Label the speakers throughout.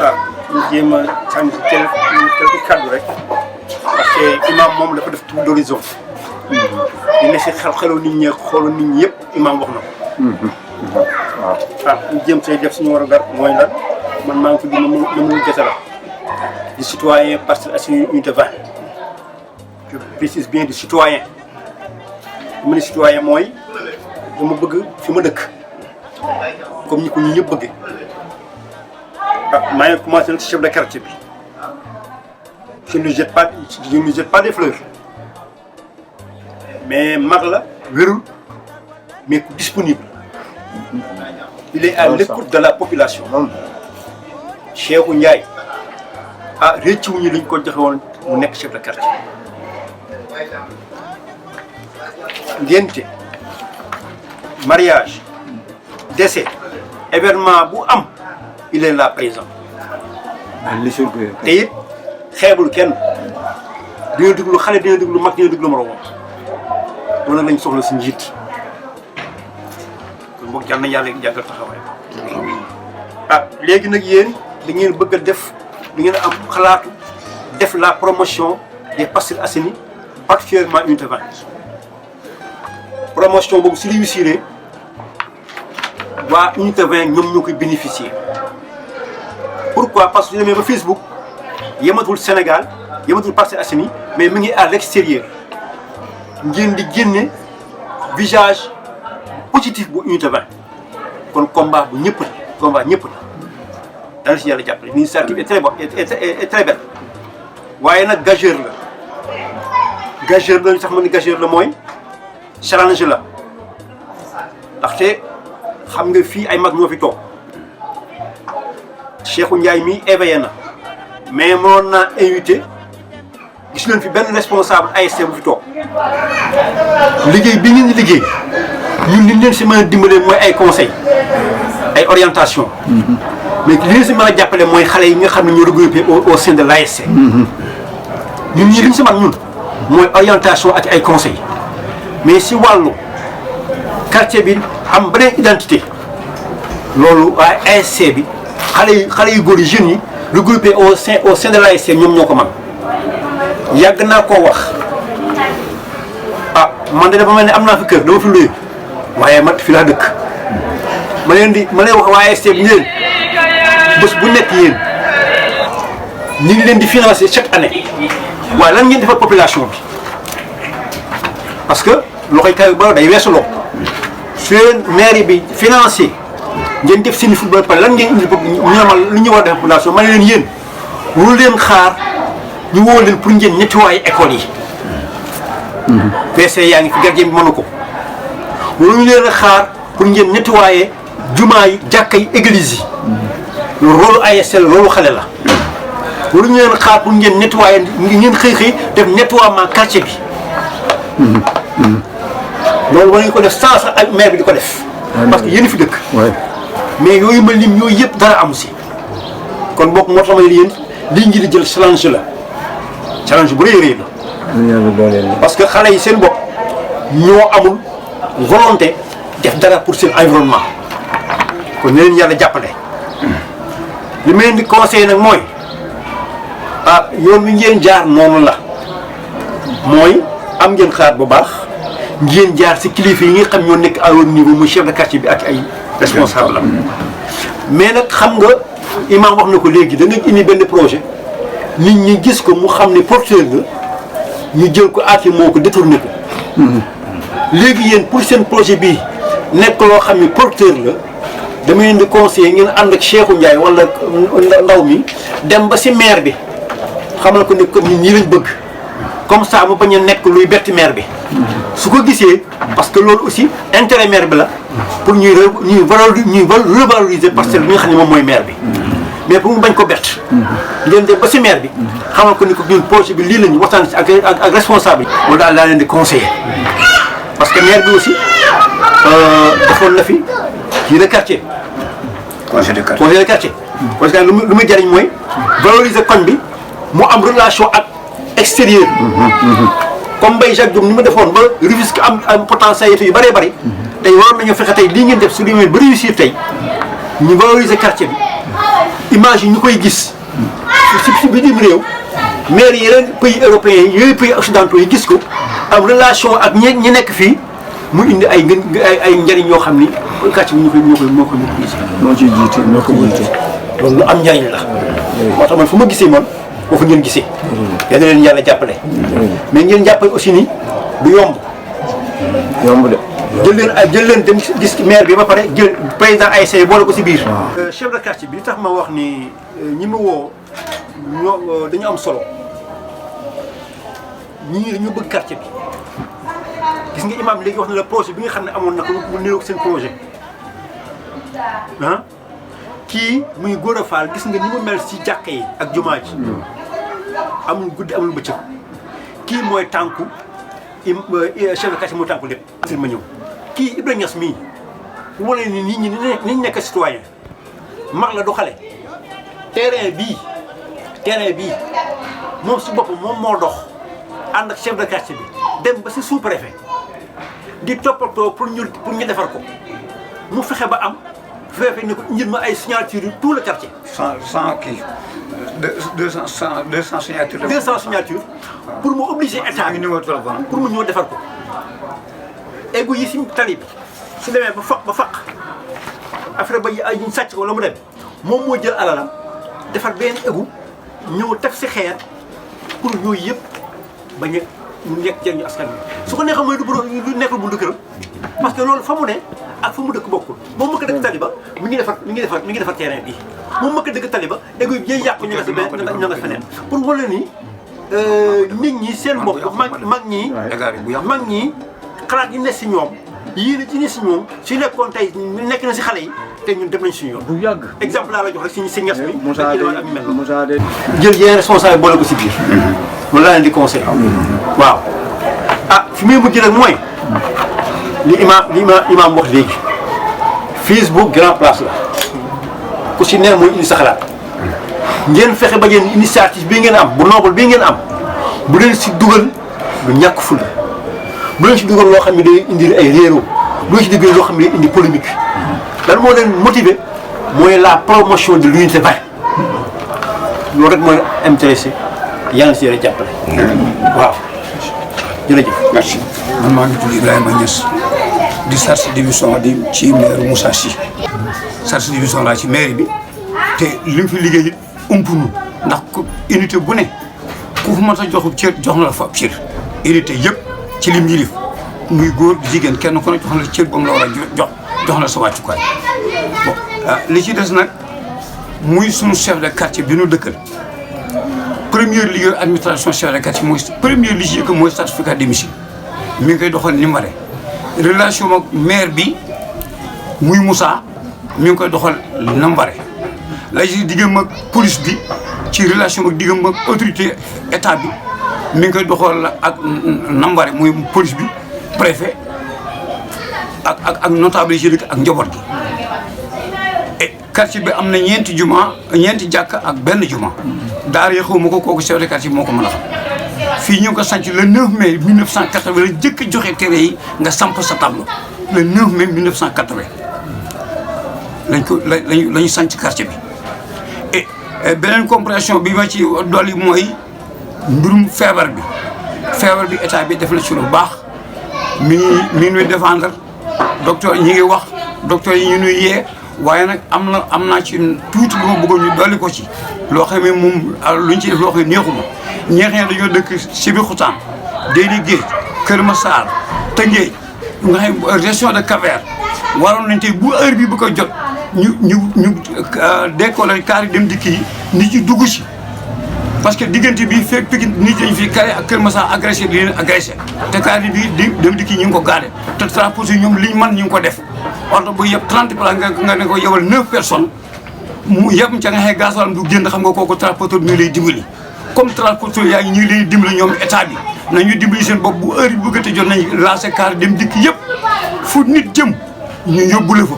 Speaker 1: ah ñu jéem a sànni quelques kàddu rek parce que imam moom dafa def tour d'horizon. ñu ne si xelu nit ñi xoolu nit ñi yëpp imam wax na ko. waaw ah ñu jéem see def suñu war a gar mooy lan man maa ngi tudd Mamadou Diatara di citoyen Parcelles Assainies unité 20 je précise bien du citoyen mu ne citoyen mooy dama bëgg fi ma dëkk comme ñi ko ñu ñëpp bëggee ah maa ngi commencé nag chef de quartier bi je ne lui jette pas des fleurs mais mag la wérul mais ku disponible il est à l'écoute de la population. Cheikhou Ndiaye ah réccuwuñu liñ ko joxe woon mu nekk chef de quartier ngénte mariage décès événement bu am il est là présent te it xeebul kenn dina déglu xale dina déglu mag dina déglu moroomam loolu nag lañ soxla si njiit kon boog jàll na yàlla jàggal taxawaay ah léegi nag yéen da ngeen bëgg a def da ngeen am xalaatu def la promotion des Parcelles Assainies particulièrement unité 20 promotion boobu si réussir waa unité 20 ñoom ñoo koy bénéficier pourquoi parce que su demee ba Facebook yematul Sénégal yematul Parcelles Assainies mais mi ngi à l'extérieur ngeen di génne visage positif bu unité 20 kon combat bu ñëpp la combat ñëpp la dana si yàlla jàppale l'initiative est très bonne est très belle waaye nag gageur la sax ma ni gageur la mooy challenge la ndaxte xam nga fii ay mag ñoo fi toog Cheikhou Ndiaye mi éveillé na mais mënoon naa invité gis leen fi benn responsable ASC bu fi toog liggéey bi ngeen di liggéey ñun li leen si mën a dimbalee mooy ay conseils ay orientation mais li leen si mën a jàppale mooy xale yi nga xam ne ñoo regroupé au sein de l'ASC ñun ñii li ñu si man ñun mooy orientation ak ay conseils mais si wàllu quartier bi am beneen identité loolu waaye ASC bi xale yu góor yi jeunes yi regroupé au sein de l'ASC ñoom ñoo ko man yàgg naa koo wax ah man de dafa mel ne am naa fi kër dama fi luye waaye man fi laa dëkk ma leen wax waa ASC bi ñu leen bés bu nekk yéen ñu ngi leen di financer chaque année waaye lan ngeen defal population bi parce que loxoy kaw ba day weesuloo su leen mairie bi financé ngeen def seen football pare lan ngeen indi ñamal lu ñu war a def population ma ne leen yéen waru leen xaar ñu woo leen pour ngeen nettoyer école yi. PC yaa ngi fi gardien bi mënu ko waruñu leen a xaar pour ngeen nettoyer jumaa yi jàkka yi église yi loolu rôle ASC loolu xale la waruñu leen a xaar pour ngeen nettoyer ngeen xëy def nettoiement quartier bi. loolu war nañu ko def sans sax ak maire bi di ko def. parce que yéen fi dëkk. mais yooyu ma lim yooyu yëpp dara amu si. kon bokk moo tax ma ne yéen lii ngi di jël challenge la challenge bu rëy la. parce que xale yi seen bopp ñoo amul volonté def dara pour seen environnement kon ne leen yàlla jàppale. li ma leen di conseillé nag mooy ah yoon wi ngeen jaar noonu la mooy am ngeen xalaat bu baax ngeen jaar si kilifa yi nga xam ñoo nekk à haut niveau muy chef de quartier bi ak ay responsable am mais nag xam nga imam wax na ko léegi da nga indi benn projet nit ñi gis ko mu xam ne porteur la ñu jël ko aati moo ko détourné ko léegi yéen pour seen projet bii nekk loo xam ne porteur la dama leen di conseiller ngeen ànd ak Cheikhou Ndiaye wala ndaw mi dem ba si maire bi xamal ko ne comme ñun ñii lañ bëgg comme ça mu bañ a nekk luy betti maire bi su ko gisee parce que loolu aussi intérêt maire bi la pour ñuy revaloriser parcelle bi nga xam ne moom mooy maire bi mais pour mu bañ ko bett ngeen dem ba si maire bi xamal ko ni ko ñun projet bi lii lañu waxtaan si ak responsable yi loolu daal laa leen di conseiller parce que maire bi aussi defoon na fi kii de quartier conseil de quartier parce que lu muy jariñ mooy valoriser koñ bi mu am relation ak extérieur comme Mbaye Jacques Diop ni mu defoon ba Rufisque am potentialité yu bëree bëri tey waroon nañoo fexe tey lii ngeen def su demee ba réussir tey ñu valoriser quartier bi image yi ñu koy gis si bitim réew maire yeneen pays européens yooyu pays occidentaux yi gis ko am relation ak ñi nekk fii mu indi ay njëriñ yoo xam ni quartier bi moo ko maîtriser.
Speaker 2: moo ciy jiite moo ko jiite.
Speaker 1: loolu lu am njëriñ la. moo tax man fu ma gisee man boo fa ngeen gisee. yal na leen yàlla jàppale. mais ngeen jàppale aussi ni du yomb.
Speaker 2: yomb de.
Speaker 1: jël leen dem gis maire bi ba pare jël président ASC boole ko si biir. chef de quartier bi li tax ma wax ni ñi ma woo ñoo dañu am solo ñii dañu bëgg quartier bi. gis nga imam léegi wax na la projet bi nga xam ne amoon na ko mu néew seen projet ah kii muy Gora Fall gis nga ni mu mel si jàkka yi ak jumaa ji amul guddi amul bëccëg kii mooy tànku chef de quartier mooy tànku lépp. ma ñëw kii Ibrahima Niass mii bu wane ni nit ñi ni ñu nekk citoyen mag la du xale terrain bii moom si boppam moom moo dox ànd ak chef de quartier bi dem ba si sous-préfet di toppatoo pour ñu defar ko mu fexe ba am fexe ni ko njël ma ay signature yu tout le quartier.
Speaker 2: 100 kii 200 signatures.
Speaker 1: 200 signatures pour mu obliger état bi
Speaker 2: numéro téléphone
Speaker 1: pour mu ñëw defar ko. égout yi si tali bi su demee ba faq affaire ba ay ñu sàcc ko la mu dem moom moo jël alalam defar benn égout ñëw teg si xeer pour yooyu yëpp bañ a nekk jëriñu askan bi su ko neexee mooy du nekkul buntu këram parce que loolu fa mu ne ak fa mu dëkk bokkul moom mëkk dëkk taliba mi ngi defar terrain bi moom mëkk dëkk taliba égout yi yëy yàqu ñu nga si benn ña nga feneen pour wala ni nit ñi seen bopp mag ñi xalaat yi ne si ñoom yéen ci ne si ñoom su nekkoon tey nekk na si xale yi te ñun dem nañ suñu yoon.
Speaker 2: bu yàgg
Speaker 1: exemple laa la jox rek si ñas bi.
Speaker 2: Moussa de
Speaker 1: jël yeneen responsable boole ko si biir. loolu laa leen di conseil waaw ah fi muy mujj rek mooy li imaam wax léegi Facebook grand place la ku si ne mooy indi sa xalaat ngeen fexe ba ngeen initiative bii ngeen am bu noble bii ngeen am bu leen si dugal lu ñàkk fula. bu leen si dugal loo xam ne day indi ay réeróo bu leen si dugal loo xam ne day indi polémique lan moo leen motiver mooy la promotion de l'unité vraie loolu rek mooy intéressé yàlla si yéen a jàppale. waaw jërëjëf.
Speaker 3: merci. man maa ngi tudd Ibrahima Niass di chargé de division di ci maire Moussa Sy chargé de division laa ci maire bi te li mu fi liggéey it umpunu ndax unité bu ne ku fu mën a joxub cër jox na la fa ab cër unité yëpp. ci lim yilif muy góor jigéen kenn ku ne jox na cër ba mu la war a jox na sa wàccukaay bon li ci des nag muy sunu chef de quartier bi nu dëkkal première liggéey administration chef de quartier mooy première liggéey que mooy certificat de domicile mi ngi koy doxal ni mu waree relation ak maire bi muy Moussa mi ngi koy doxal na mu waree la ci diggam ak police bi ci relation ak diggam ak autorité état bi mi ngi koy doxal ak nambare muy police bi préfet ak notable yi ak njaboot gi et quartier bi am na ñeenti jàkk ak benn juma daara yi xawma ko kooku chef de quartier bi moo ko mën a xam fii ñu ngi ko sanc le 9 mai 1980 la jëkk joxe tere yi nga samp sa tableau le 9 mai 1980 la ñu sanc quartier bi et beneen compréhension bi ma ci dolli mooy mbirum feebar bi état bi def na ci lu baax mi ngi nuy défendre docteur ñi ngi wax docteur yi ñu nuy yee waaye nag am naa ci tuuti lu ma bëggoon ñu dolli ko ci loo xam ne moom luñ ci def loo xam ne neexuma ñeexee dañoo dëkk Sébikotane Déni Géej Kër Massar Tëngéej nga xam région de Cap-Vert waroon nañ tey bu heure bi bu ko jot ñu décoller kaar yi dem dikk yi nit ñi dugg ci parce que diggante bi fekk Pikine nit dañ fi carré ak Kër Massar agressé di leen agressé te kaar yi bi dem dikk ñu ngi ko gaale te transport yi ñoom liñ mën ñu ngi ko def oto bu yëpp 30 place nga ne ko yebal 9 personnes mu yëpp ca nga xëy gasoil du génn xam nga kooku transporteur bi ñu lay dimbali comme transporteur yaa ngi ñu lay dimbali ñoom état bi nañu dimbali seen bopp bu heure bi bëgg a jot nañ lancé kaar dem dikk yëpp fu nit jëm ñu yóbbu la fa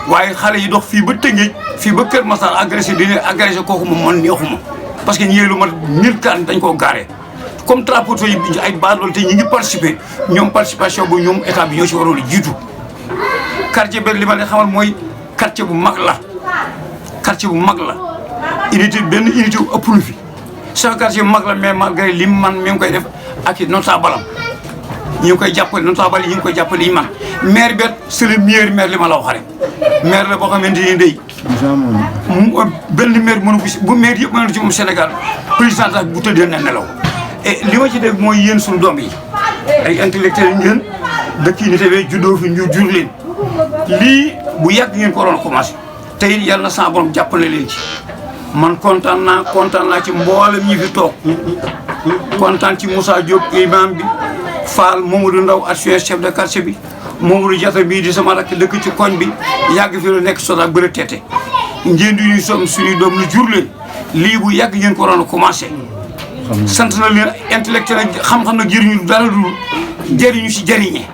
Speaker 3: waaye xale yi dox fii ba Tëngéej fii ba Kër Massar agressé di leen agressé kooku moom man neexuma parce que ñëwee lu mat 1000 car dañ koo garé comme transporteur yi ay base loolu te ñi ngi participer ñoom participation bu ñoom état bi ñoo ci waroon a jiitu quartier bi li ma leen xamal mooy quartier bu mag la quartier bu mag la unité benn unité bu ëpp lu fi sama quartier bu mag la mais malgré lim man mi ngi koy def ak i notable am ñu ngi koy jàppale notable yi ñu ngi koy jàppale yi man maire bet c'est le meilleur maire li ma la wax rek maire la boo xamante ni day benn maire mënu ko si bu maire yëpp mënu ci moom Sénégal président sax bu tëddee na nelaw et li ma ci def mooy yéen suñu doom yi ay intellectuel ngeen dëkk yi ni tawee juddoo fi ñu jur leen lii bu yàgg ngeen ko waroon a commencé te it yàlla na sa borom jàppale leen ci man kontaan naa ci mboolem ñi fi toog kontaan ci Moussa Diop imam bi Fall Mamadou Ndaw adjoint chef de quartier bi Mamadou Diatta bii di sama rakk dëkk ci koñ bi yàgg fi la nekk soda bëri teete ngeen di ñuy som suñuy doom lu jur leen lii bu yàgg ngeen ko waroon a commencé sant na leen intellectuel xam-xam nag jëriñu dara du jëriñu si jëriñe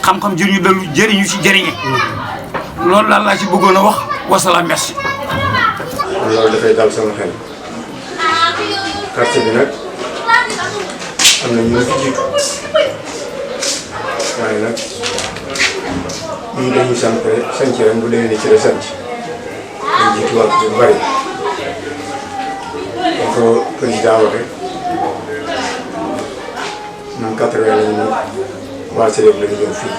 Speaker 3: xam-xam jëriñu dalu jëriñu si jëriñe loolu daal laa ci bëggoon a wax wasalaam merci
Speaker 4: loolu dafay dal sama xel quartier bi nag am na ñu fi jiitu waaye nag ñii dañuy sant rek bu déwénee ci la sant dañ jiituwaat bu bari dañ ko président waxe ñun 80 lañu waa Sénégal la ñu ñëw fii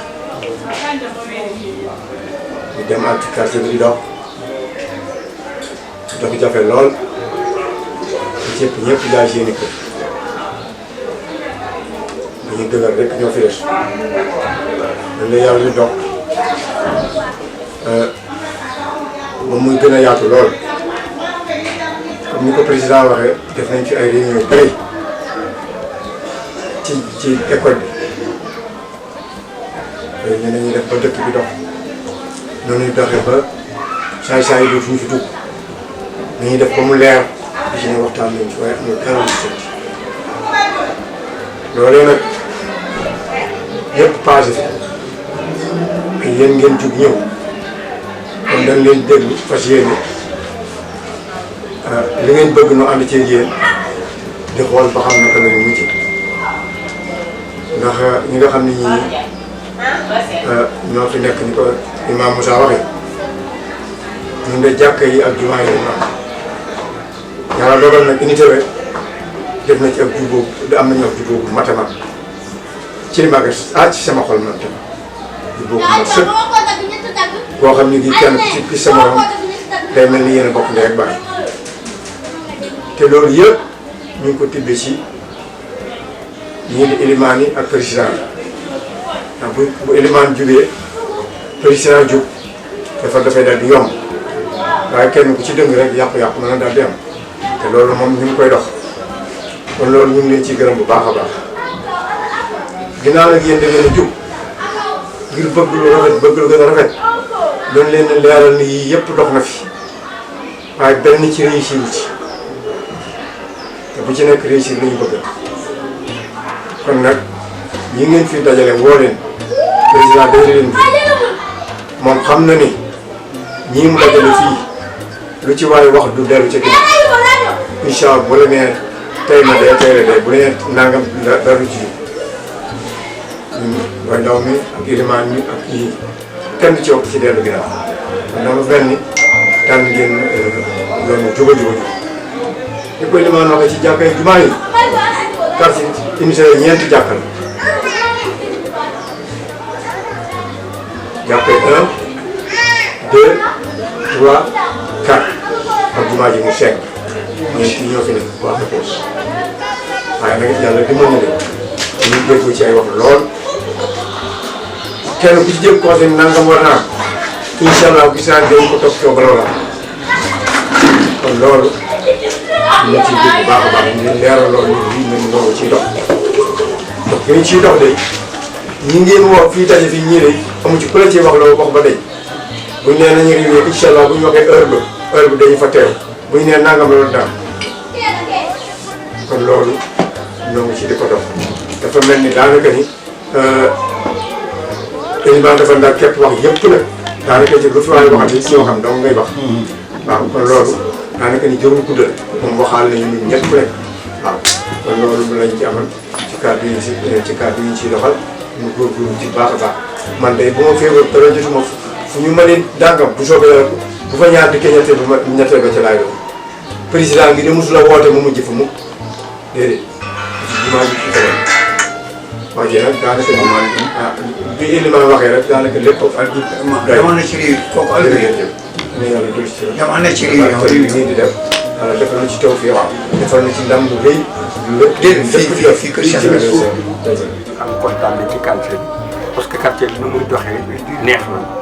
Speaker 4: ñu dem ak quartier bi di dox jafe lool ñëpp jaay seeni kër dañuy dëgër rek ñoo fi des dañ la yàlla di dox ba muy gën a yaatu lool comme ni ko président waxee def nañ ci ay réunion yu bëri ci école bi ñu ne ñuy def ba dëkk bi dox noonu ñu doxee ba saay-saay yi dootuñu fi dugg nañuy def ba mu leer di ci ne waxtaan nañ ci waaye amul dara lu sotti loolee nag yëpp passé fi yéen ngeen jug ñëw kon dañ leen déglu fas yéene li ngeen bëgg nu ànd ci yéen di xool ba xam naka la ñu mujj ndax ñi nga xam ne ñii ñoo fi nekk ni ko Imam Moussa waxee ñun de jàkka yi ak jumaa yi lañ am yàlla dogal nag unité bi def na ci ak jubóo am nañu ak jubóo bu mat a mat ci li ma ci sama xol man tam jubóo bu mat sëkk boo xam ne kenn ku ci sa morom day mel ni yéen a bokk ndey ak baay te loolu yëpp ñu ngi ko tibbee ci ñii di ilimaan yi ak président ndax bu ilimaan jugee président jug dafay daal di yomb waaye kenn ku ci dëng rek yàqu-yàqu mën na daal di am te loolu moom ñu ngi koy dox kon loolu ñu ngi leen ciy gërëm bu baax a baax ginnaaw nag yéen da ngeen a jug ngir bëgg lu rafet bëgg lu gën a rafet doon leen leeral ni yii yëpp dox na fi waaye benn ci réussir ci te bu ci nekk réussir la ñu bëgg kon nag ñi ngeen fi dajale woo leen président dajale leen fi moom xam na ni ñii mu dajale fii lu ci waaye wax du dellu ca ginnaaw incha allah bu la nee tey ma dee tey la dee bu la nee nangam dara ci waaye ndaw mi ak ilimaan mi ak kii kenn ci wax ci dellu ginnaaw kon dama mel ni daan ngeen yoonu juba li koy limaan waxee ci jàkka yi jumaa yi quartier unité ñeenti jàkka la jàkka yi 1 2 3 4 ak jumaa ji mu 5 ñeenti ñoo fi nekk waa Fapal waaye nag yàlla dimbali na leen ñu déggoo ci ay wax lool kenn ku ci jëm conseil nangam war naa incha allah gis naa dañ ko topp coow ba loola kon loolu ñu ciy dégg bu baax a baax ñu leeral loolu lii ñu loolu ciy dox donc ñu ciy dox de ñi ngeen woo fii daje fii ñii de amu ci ku la ciy wax loolu wax ba day buñ nee nañu réunion incha allah bu ñu waxee heure bi dañu fa teew buñ nee nangam loolu daal kon loolu ñoo ngi ci di ko dox dafa mel ni daanaka ni élément dafa ndax képp wax yëpp nag daanaka ci lu fi waay waxati si yoo xam donc ngay wax waaw kon loolu daanaka ni jërul guddal moom waxaal nañu ñun ñëpp rek waaw kon loolu lañ ci amal ci kàddu yi ci kàddu yi ñu ciy doxal ñu góorgóorlu ci baax a baax man de bu ma feebar dara jotuma fu ñu mënee dàngam bu soobee yàlla bu fa ñaar dikkee ñetteel ba ca laay doon président gi de mosula woote mu mujj fa mukk déedéet jumaa ji fi tegoon wax ji nag daanaka bi Elimane waxee rek daanaka lépp
Speaker 3: dama ne ci réew kooku
Speaker 4: jërëjëf ne yàlla dul ci
Speaker 3: dama ne ci réew
Speaker 4: nii di def yàlla defal na ci taw fii waaw defal na ci ndam bu rëy
Speaker 3: déedéet fii kër Cheikh
Speaker 1: am kontaan na ci quartier bi parce que quartier bi nu muy doxee neex na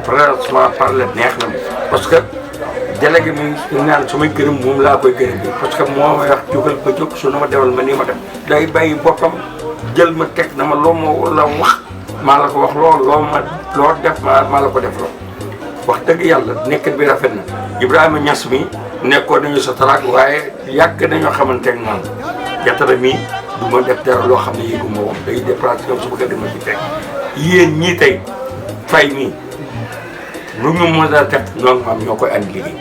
Speaker 1: franchement parler neex na parce que délégué mi naan su may gërëm moom laa koy gërëm bi parce que moo may wax jógal ba jóg su na ma defal ma nii ma def day bàyyi boppam jël ma teg na ma loo ma la wax maa la ko wax loo def maa la ko def loo wax dëgg yàlla nekkin bi rafet na Ibrahima Niass mi nekkoon nañu sa taraak waaye yàgg nañoo xamante ak man Jatara mi du ma def dara loo xam ne yëgu ma woon day déplacé ñoom su bëggee dama ci fekk yéen ñii tey fay mii lu ñu mën a teg noonu maam ñoo koy andi liggéey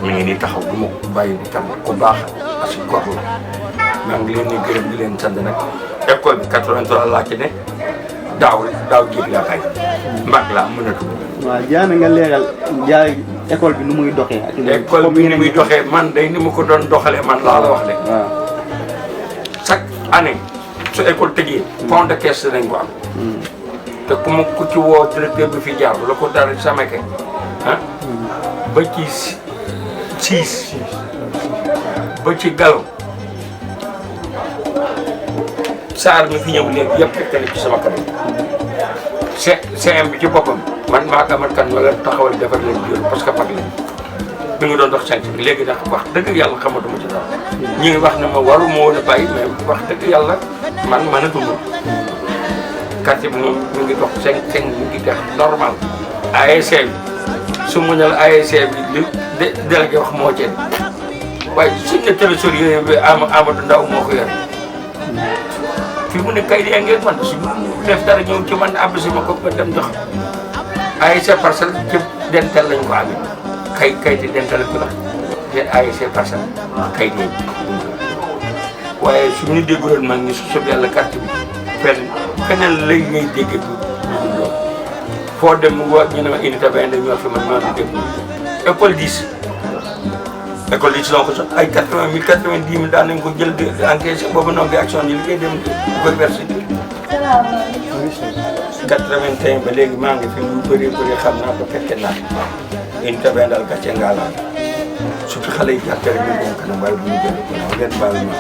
Speaker 1: mu ngi nii taxaw du ma ko bàyyi di tam ku baax parce que góor la maa ngi leen di gërëm di leen sant nag école bi 83 laa ci ne daaw jéeg laa bàyyi mbag laa mënatu.
Speaker 5: waaw jaana nga leeral jaay école bi nu muy doxee. ak
Speaker 1: école bi ni muy doxee man day ni ma ko doon doxalee man laa la wax de.
Speaker 5: waaw
Speaker 1: chaque année su école tëjee. fond de caisse dinañ ko am. te ku ci woo directeur bi fi jaar la ko dara Samake ba ci 6 ba ci Gallo Saar mi fi ñëw léegi yëpp fekk na ci sama kanam CM bi ci boppam man maa gamat kan ma leen taxawal defar leen biir parce que mag leen mi ngi doon dox sant bi léegi nag wax dëgg yàlla xamatuma ci dara ñi ngi wax ne ma waru ma woon a bàyyi mais wax dëgg yàlla man mënatuma quartier bi moom mi ngi dox 5 mi ngi def normal ASC bi su mu ne la ASC bi li délégué wax moo ci waaye suñ ne trésorier bi Amadou Ndaw moo ko yor fii mu ne kay di ngeen man su def dara ñëw ci man àbb si ma ko ba dem jox ASC Parcelles ci dental lañ ko amee kayiti dental ko la ASC Parcelles kayit yi waaye su ñu déggoon mag ñi su sob yàlla carte bi feneen lay ngay dégg bi loolu foo dem ñu ne ma unité 20 ñoo fi man maa ngi dégg école 10 école 10 donc ay 80 000 90 000 daan nañ ko jël di encaissé boobu noonu di action yi li ngay dem di koy versé 81 ba léegi maa ngi fi lu bëri xam naa ko fekke naa unité 20 daal gàcce ngaa la surtout xale yi jàppale ñu ngi kanam waaye bu ñu jël ngeen baal ma